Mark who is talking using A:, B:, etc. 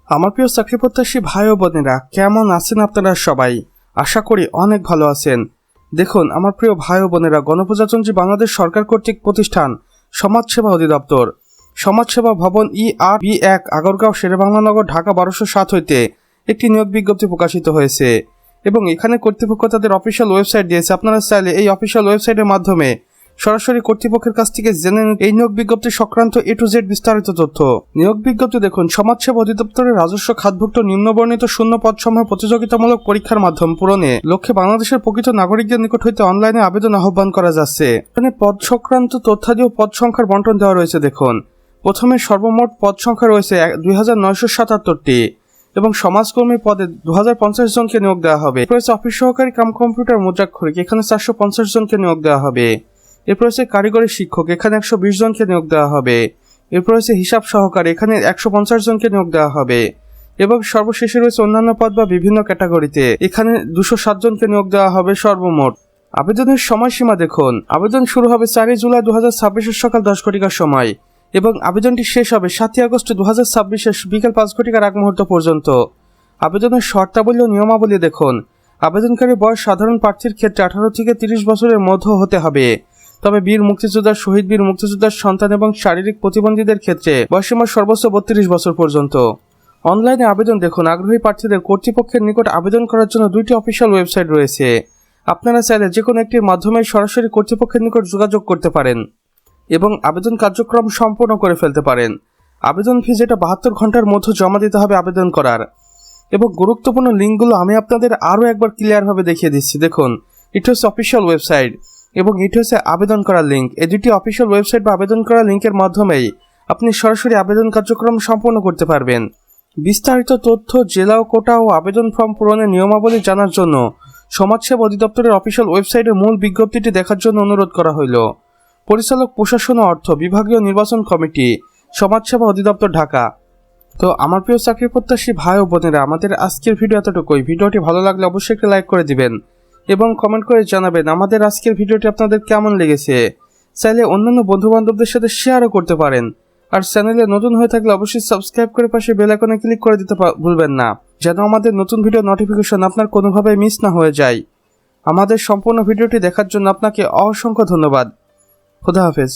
A: আমার প্রিয় চাকরি প্রত্যাশী ভাই ও বোনেরা, কেমন আছেন আপনারা সবাই? আশা করি অনেক ভালো আছেন। দেখুন আমার প্রিয় ভাই ও বোনেরা, গণপ্রজাতন্ত্রী বাংলাদেশ সরকার কর্তৃক প্রতিষ্ঠান সমাজসেবা অধিদপ্তর সমাজসেবা ভবন ERB1 আগারগাঁও শেরেবাংলানগর ঢাকা 1207 হইতে একটি নিয়োগ বিজ্ঞপ্তি প্রকাশিত হয়েছে এবং এখানে কর্তৃপক্ষ তাদের অফিসিয়াল ওয়েবসাইট দিয়েছে। আপনারা চাইলে এই অফিসিয়াল ওয়েবসাইটের মাধ্যমে সরাসরি কর্তৃপক্ষের কাছ থেকে জেনে নিন এই নিয়োগ বিজ্ঞপ্তি সংক্রান্ত A to Z বিস্তারিত তথ্য। নিয়োগ বিজ্ঞপ্তি দেখুন, সমাজসেবা অধিদপ্তরের রাজস্ব খাতভুক্ত নিম্নবর্ণিত শূন্য পদসমূহ প্রতিযোগিতামূলক পরীক্ষার মাধ্যমে পূরণে লক্ষ্যে বাংলাদেশের প্রকৃত নাগরিকদের নিকট হইতে অনলাইনে আবেদন আহ্বান করা যাচ্ছে। এখানে পদ সংক্রান্ত তথ্যাদি ও পদ সংখ্যার বন্টন দেওয়া রয়েছে। দেখুন, প্রথমে সর্বমোট পদ সংখ্যা রয়েছে 2977টি এবং সমাজকর্মী পদে 2050 জনকে নিয়োগ দেওয়া হবে। রয়েছে অফিস সহকারী কাম কম্পিউটার মুদ্রাক্ষরিক, এখানে 450 জনকে নিয়োগ দেওয়া হবে। এরপর রয়েছে কারিগরি শিক্ষক, এখানে 120 জনকে নিয়োগ দেওয়া হবে। এরপর রয়েছে হিসাব সহকারী, এখানে 150 জনকে নিয়োগ দেওয়া হবে। এবং সর্বশেষে রয়েছে অন্যান্য পদ বা বিভিন্ন ক্যাটাগরিতে, এখানে 207 জনকে নিয়োগ দেওয়া হবে সর্বমোট। আবেদনের সময়সীমা দেখুন, আবেদন শুরু হবে 4 জুলাই 2026 সকাল 10 ঘটিকার সময় এবং আবেদনটি শেষ হবে 7 আগস্ট 2026 বিকাল 5 ঘটিকার আগ মুহূর্ত পর্যন্ত। আবেদনের শর্তাবলী ও নিয়মাবলী দেখুন, আবেদনকারী বয়স সাধারণ প্রার্থীর ক্ষেত্রে 18 থেকে 30 বছরের মধ্যে হতে হবে। তবে বীর মুক্তিযোদ্ধার, শহীদ বীর মুক্তিযোদ্ধার সন্তান এবং শারীরিক প্রতিবন্ধীদের ক্ষেত্রে বয়সীমা সর্বোচ্চ 32 বছর পর্যন্ত। অনলাইনে আবেদন দেখুন, আগ্রহী প্রার্থীদের কর্তৃপক্ষের নিকট আবেদন করার জন্য 2টি অফিসিয়াল ওয়েবসাইট রয়েছে। আপনারা চাইলে যে কোনো একটির মাধ্যমে সরাসরি কর্তৃপক্ষের নিকট যোগাযোগ করতে পারেন এবং আবেদন কার্যক্রম সম্পূর্ণ করে ফেলতে পারেন। আবেদন ফি যেটা 72 ঘন্টার মধ্যে জমা দিতে হবে আবেদন করার। এবং গুরুত্বপূর্ণ লিঙ্কগুলো আমি আপনাদের আরও একবার ক্লিয়ারভাবে দেখিয়ে দিচ্ছি। দেখুন, এটা হচ্ছে অফিসিয়াল ওয়েবসাইট এবং এটি হচ্ছে আবেদন করার লিঙ্ক। এই দুটি অফিসিয়াল ওয়েবসাইট বা আবেদন করার লিঙ্কের মাধ্যমেই আপনি সরাসরি আবেদন কার্যক্রম সম্পন্ন করতে পারবেন। বিস্তারিত তথ্য, জেলা ও কোটা ও আবেদন ফর্ম পূরণের নিয়মাবলী জানার জন্য সমাজসেবা অধিদপ্তরের অফিসিয়াল ওয়েবসাইটের মূল বিজ্ঞপ্তিটি দেখার জন্য অনুরোধ করা হইল। পরিচালক, প্রশাসন ও অর্থ, বিভাগীয় নির্বাচন কমিটি, সমাজসেবা অধিদপ্তর, ঢাকা। তো আমার প্রিয় চাকরি প্রত্যাশী ভাই ও বোনেরা, আমাদের আজকের ভিডিও এতটুকুই। ভিডিওটি ভালো লাগলে অবশ্যই একটি লাইক করে দিবেন এবং কমেন্ট করে জানাবেন আমাদের আজকের ভিডিওটি আপনাদের কেমন লেগেছে। চাইলে অন্যান্য বন্ধুবান্ধবদের সাথে শেয়ারও করতে পারেন। আর চ্যানেলে নতুন হয়ে থাকলে অবশ্যই সাবস্ক্রাইব করে পাশে বেল আইকনে ক্লিক করে দিতে ভুলবেন না, যেন আমাদের নতুন ভিডিও নোটিফিকেশন আপনার কোনোভাবে মিস না হয়ে যায়। আমাদের সম্পূর্ণ ভিডিওটি দেখার জন্য আপনাকে অসংখ্য ধন্যবাদ। খোদা হাফেজ।